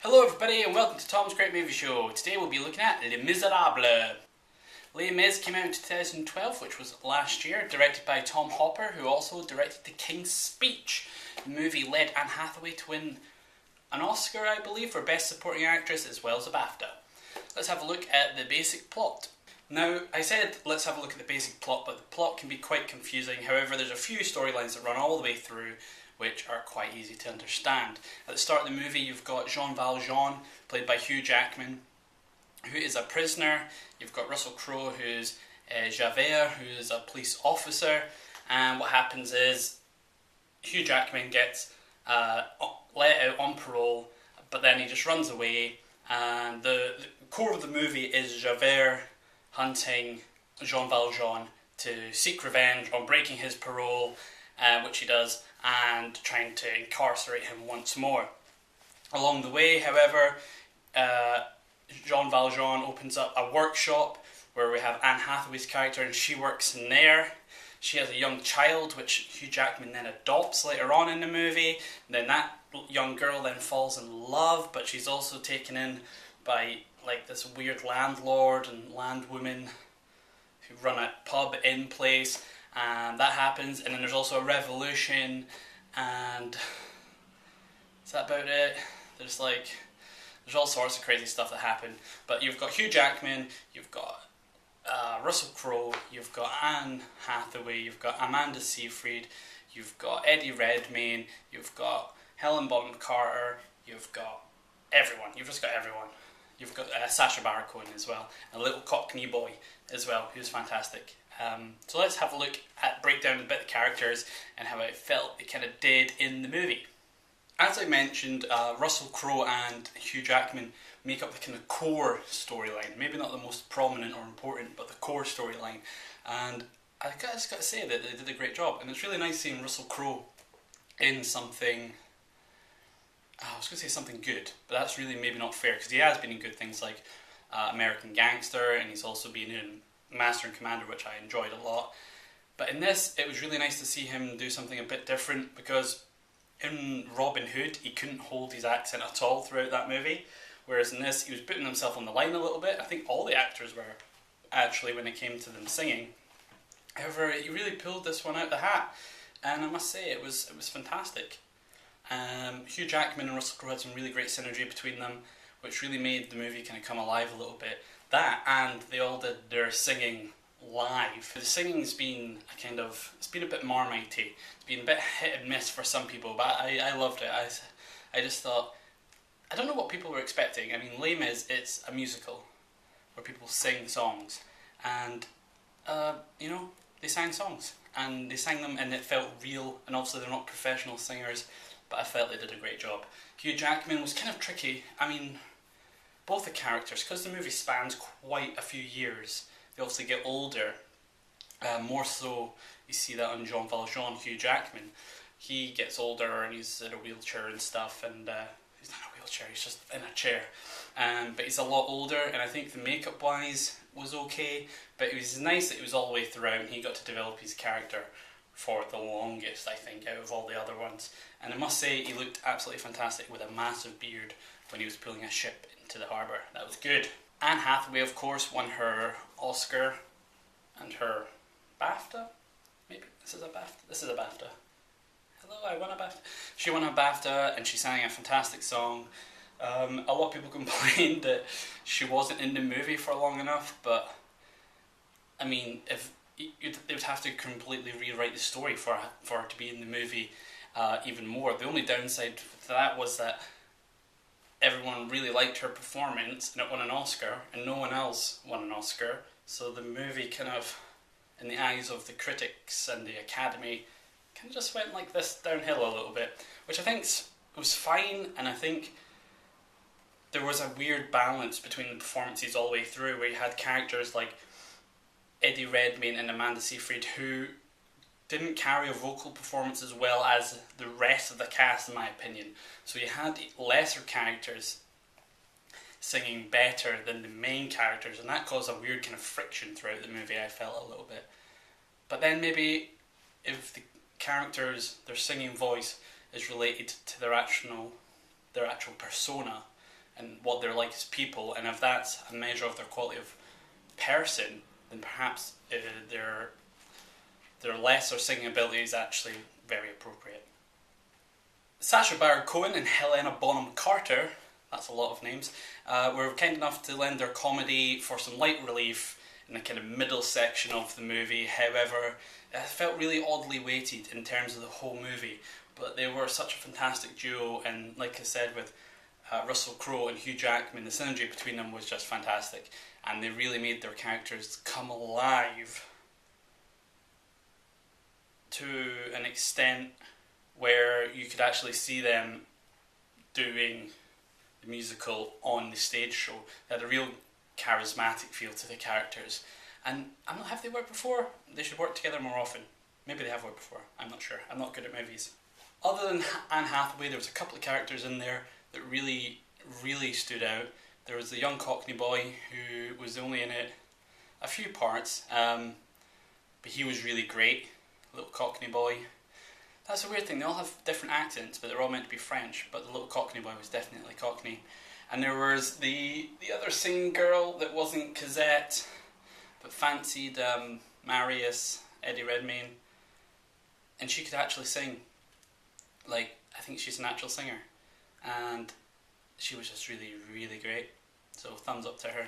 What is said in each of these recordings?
Hello everybody and welcome to Tom's Great Movie Show. Today we'll be looking at Les Miserables. Les Mis came out in 2012, which was last year, directed by Tom Hopper, who also directed The King's Speech. The movie led Anne Hathaway to win an Oscar, I believe, for Best Supporting Actress as well as a BAFTA. Let's have a look at the basic plot. Now, I said let's have a look at the basic plot, but the plot can be quite confusing. However, there's a few storylines that run all the way through, which are quite easy to understand. At the start of the movie, you've got Jean Valjean, played by Hugh Jackman, who is a prisoner. You've got Russell Crowe, who's Javert, who is a police officer. And what happens is Hugh Jackman gets let out on parole, but then he just runs away. And the core of the movie is Javert hunting Jean Valjean to seek revenge on breaking his parole, which he does, and trying to incarcerate him once more. Along the way, however, Jean Valjean opens up a workshop where we have Anne Hathaway's character, and she works in there. She has a young child, which Hugh Jackman then adopts later on in the movie. And then that young girl then falls in love, but she's also taken in by like this weird landlord and landwoman who run a pub in place. And that happens, and then there's also a revolution, and is that about it? There's all sorts of crazy stuff that happen. But you've got Hugh Jackman, you've got Russell Crowe, you've got Anne Hathaway, you've got Amanda Seyfried, you've got Eddie Redmayne, you've got Helen Bonham Carter, you've got everyone. You've just got everyone. You've got Sacha Baron Cohen as well, a little Cockney boy as well, who's fantastic. So let's have a look at breakdown a bit of the characters and how I felt it kind of did in the movie. As I mentioned, Russell Crowe and Hugh Jackman make up the kind of core storyline. Maybe not the most prominent or important, but the core storyline. And I just got to say that they did a great job. And it's really nice seeing Russell Crowe in something, I was going to say something good, but that's really maybe not fair, because he has been in good things like American Gangster, and he's also been in Master and Commander, which I enjoyed a lot. But in this, it was really nice to see him do something a bit different, because in Robin Hood, he couldn't hold his accent at all throughout that movie, whereas in this, he was putting himself on the line a little bit. I think all the actors were, actually, when it came to them singing. However, he really pulled this one out the hat, and I must say, it was fantastic. Hugh Jackman and Russell Crowe had some really great synergy between them, which really made the movie kind of come alive a little bit. That, and they all did their singing live. The singing's been it's been a bit Marmitey. It's been a bit hit and miss for some people, but I loved it. I just thought, I don't know what people were expecting. I mean, Les Mis, it's a musical where people sing songs, and they sang songs, and they sang them, and it felt real. And obviously they're not professional singers, but I felt they did a great job. Hugh Jackman was kind of tricky. I mean, both the characters, because the movie spans quite a few years, they obviously get older. More so, you see that on Jean Valjean, Hugh Jackman. He gets older and he's in a wheelchair and stuff, and he's not in a wheelchair, he's just in a chair. But he's a lot older, and I think the makeup-wise was okay, but it was nice that it was all the way throughout, and he got to develop his character for the longest, I think, out of all the other ones. And I must say, he looked absolutely fantastic with a massive beard when he was pulling a ship into the harbour. That was good. Anne Hathaway, of course, won her Oscar and her BAFTA. Maybe this is a BAFTA. This is a BAFTA. Hello, I won a BAFTA. She won her BAFTA, and she sang a fantastic song. A lot of people complained that she wasn't in the movie for long enough, but I mean, if they would have to completely rewrite the story for her to be in the movie even more. The only downside to that was that everyone really liked her performance, and it won an Oscar, and no one else won an Oscar. So the movie kind of, in the eyes of the critics and the Academy, kind of just went like this downhill a little bit, which I think was fine. And I think there was a weird balance between the performances all the way through, where you had characters like Eddie Redmayne and Amanda Seyfried who didn't carry a vocal performance as well as the rest of the cast, in my opinion. So you had lesser characters singing better than the main characters, and that caused a weird kind of friction throughout the movie, I felt a little bit. But then maybe if the characters, their singing voice is related to their actual persona, and what they're like as people, and if that's a measure of their quality of person, then perhaps their lesser singing ability is actually very appropriate. Sacha Baron Cohen and Helena Bonham Carter, that's a lot of names, were kind enough to lend their comedy for some light relief in the kind of middle section of the movie. However, it felt really oddly weighted in terms of the whole movie, but they were such a fantastic duo, and like I said, with Russell Crowe and Hugh Jackman, the synergy between them was just fantastic, and they really made their characters come alive to an extent where you could actually see them doing the musical on the stage show. They had a real charismatic feel to the characters, and I'm not, have they worked before? They should work together more often. Maybe they have worked before, I'm not sure. I'm not good at movies. Other than Anne Hathaway, there was a couple of characters in there that really, really stood out. There was the young Cockney boy who was only in it a few parts, but he was really great. Little Cockney boy. That's a weird thing, they all have different accents, but they're all meant to be French, but the little Cockney boy was definitely Cockney. And there was the other singing girl that wasn't Cosette, but fancied Marius, Eddie Redmayne, and she could actually sing. Like, I think she's a natural singer, and she was just really, really great, so thumbs up to her.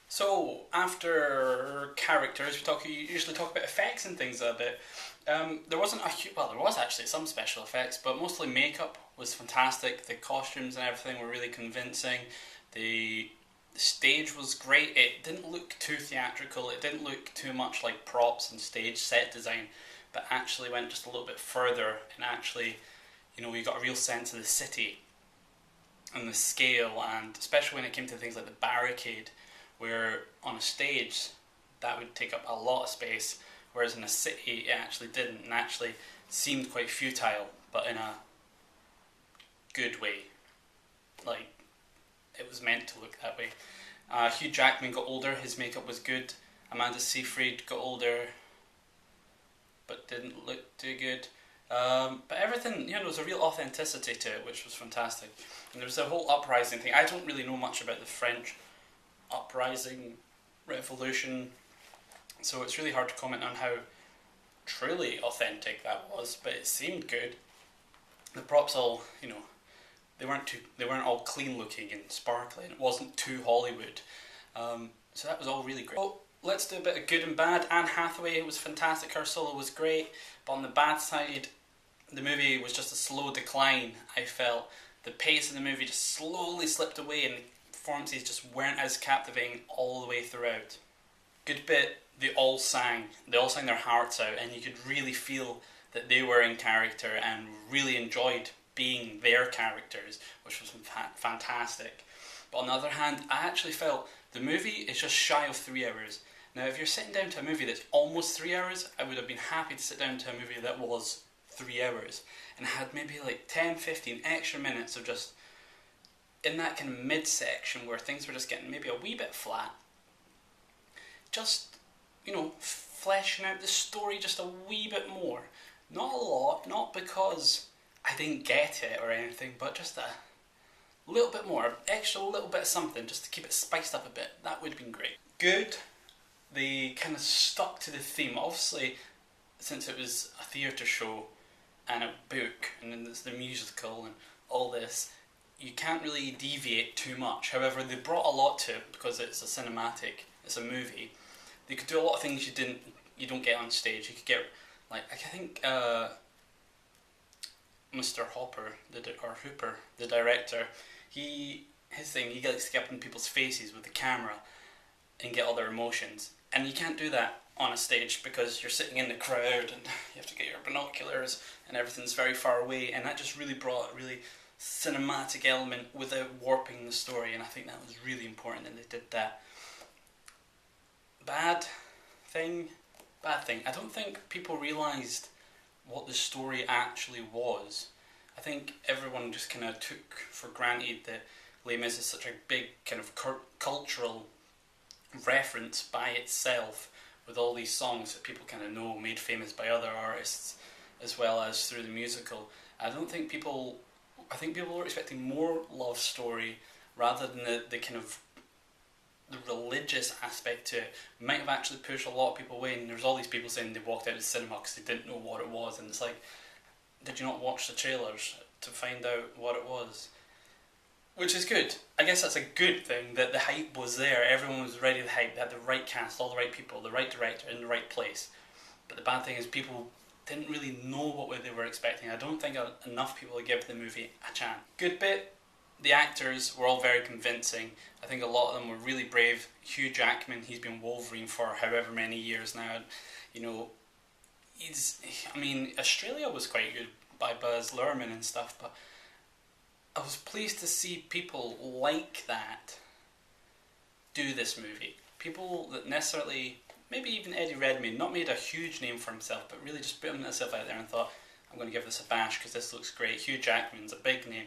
So, after characters, we usually talk about effects and things a bit. There wasn't there was actually some special effects, but mostly makeup was fantastic. The costumes and everything were really convincing. The stage was great. It didn't look too theatrical. It didn't look too much like props and stage set design, but actually went just a little bit further, and actually, you know, you got a real sense of the city and the scale, and especially when it came to things like the barricade, where on a stage that would take up a lot of space, whereas in a city it actually didn't, and actually seemed quite futile, but in a good way. Like, it was meant to look that way. Hugh Jackman got older, his makeup was good. Amanda Seyfried got older, but didn't look too good. But everything, you know, there was a real authenticity to it, which was fantastic. And there was a whole uprising thing. I don't really know much about the French uprising revolution, so it's really hard to comment on how truly authentic that was, but it seemed good. The props all, you know, they weren't all clean looking and sparkly, and it wasn't too Hollywood, so that was all really great. Oh, let's do a bit of good and bad. Anne Hathaway was fantastic, her solo was great, but on the bad side, the movie was just a slow decline. I felt the pace of the movie just slowly slipped away, and the performances just weren't as captivating all the way throughout. Good bit, they all sang their hearts out, and you could really feel that they were in character and really enjoyed being their characters, which was fantastic. But on the other hand, I actually felt the movie is just shy of 3 hours. Now, if you're sitting down to a movie that's almost 3 hours, I would have been happy to sit down to a movie that was 3 hours and had maybe like 10-15 extra minutes of just in that kind of mid-section where things were just getting maybe a wee bit flat, just, you know, fleshing out the story just a wee bit more. Not a lot, not because I didn't get it or anything, but just a little bit more, extra little bit of something, just to keep it spiced up a bit. That would have been great. Good, they kind of stuck to the theme. Obviously, since it was a theatre show and a book, and then there's the musical and all this, you can't really deviate too much. However, they brought a lot to it because it's a cinematic, it's a movie. They could do a lot of things you don't get on stage. You could get, like, I think Mr. Hooper, the director, he likes to get up in people's faces with the camera and get all their emotions. And you can't do that on a stage because you're sitting in the crowd and you have to get your binoculars and everything's very far away, and that just really brought a really cinematic element without warping the story, and I think that was really important that they did that. Bad thing, I don't think people realised what the story actually was. I think everyone just kind of took for granted that Les Mis is such a big kind of cultural reference by itself, with all these songs that people kind of know, made famous by other artists, as well as through the musical. I don't think people I think people were expecting more love story rather than the kind of the religious aspect to it. Might have actually pushed a lot of people away, and there's all these people saying they walked out of the cinema because they didn't know what it was, and it's like, did you not watch the trailers to find out what it was? Which is good. I guess that's a good thing, that the hype was there, everyone was ready to hype, they had the right cast, all the right people, the right director in the right place. But the bad thing is people didn't really know what they were expecting. I don't think enough people would give the movie a chance. Good bit, the actors were all very convincing. I think a lot of them were really brave. Hugh Jackman, he's been Wolverine for however many years now. You know, Australia was quite good by Baz Luhrmann and stuff, but I was pleased to see people like that do this movie. People that necessarily, maybe even Eddie Redmayne, not made a huge name for himself, but really just put himself out there and thought, I'm going to give this a bash because this looks great. Hugh Jackman's a big name.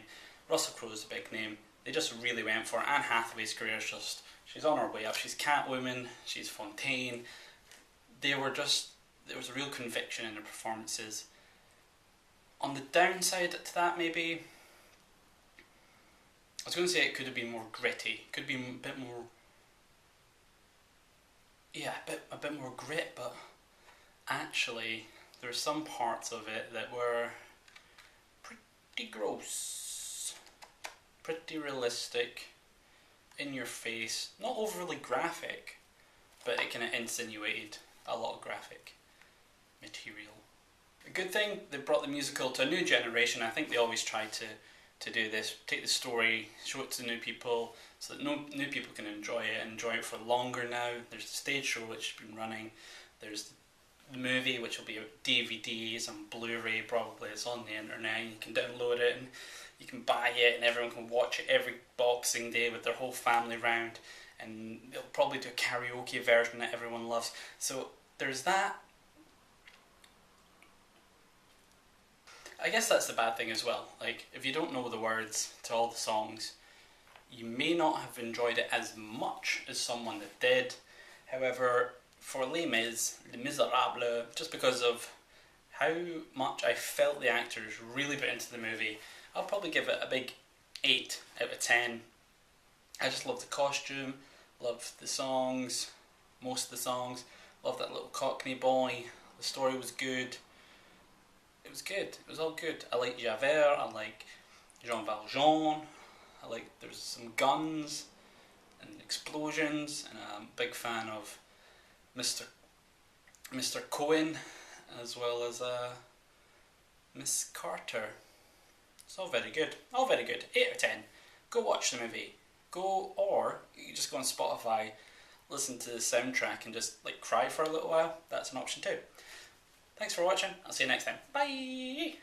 Russell Crowe's a big name. They just really went for it. Anne Hathaway's career is just, she's on her way up. She's Catwoman, she's Fontaine. There was a real conviction in their performances. On the downside to that, maybe, I was going to say it could have been more gritty. It could be a bit more, a bit more grit, but actually there were some parts of it that were pretty gross, pretty realistic, in your face, not overly graphic, but it kind of insinuated a lot of graphic material. A good thing, they brought the musical to a new generation. I think they always try to do this, take the story, show it to new people, so that new people can enjoy it for longer now. There's the stage show which has been running, there's the movie which will be DVDs and Blu-ray probably, it's on the internet, you can download it and you can buy it and everyone can watch it every Boxing Day with their whole family round, and they'll probably do a karaoke version that everyone loves. So there's that. I guess that's the bad thing as well. Like, if you don't know the words to all the songs, you may not have enjoyed it as much as someone that did. However, for Les Miserables, just because of how much I felt the actors really put into the movie, I'll probably give it a big 8 out of 10. I just loved the costume, loved the songs, most of the songs, loved that little Cockney boy, the story was good. It was good. It was all good. I like Javert. I like Jean Valjean. I like there's some guns and explosions, and I'm a big fan of Mr. Cohen as well as Miss Carter. It's all very good. All very good. 8 out of 10. Go watch the movie. Go, or you just go on Spotify, listen to the soundtrack, and just like cry for a little while. That's an option too. Thanks for watching. I'll see you next time. Bye!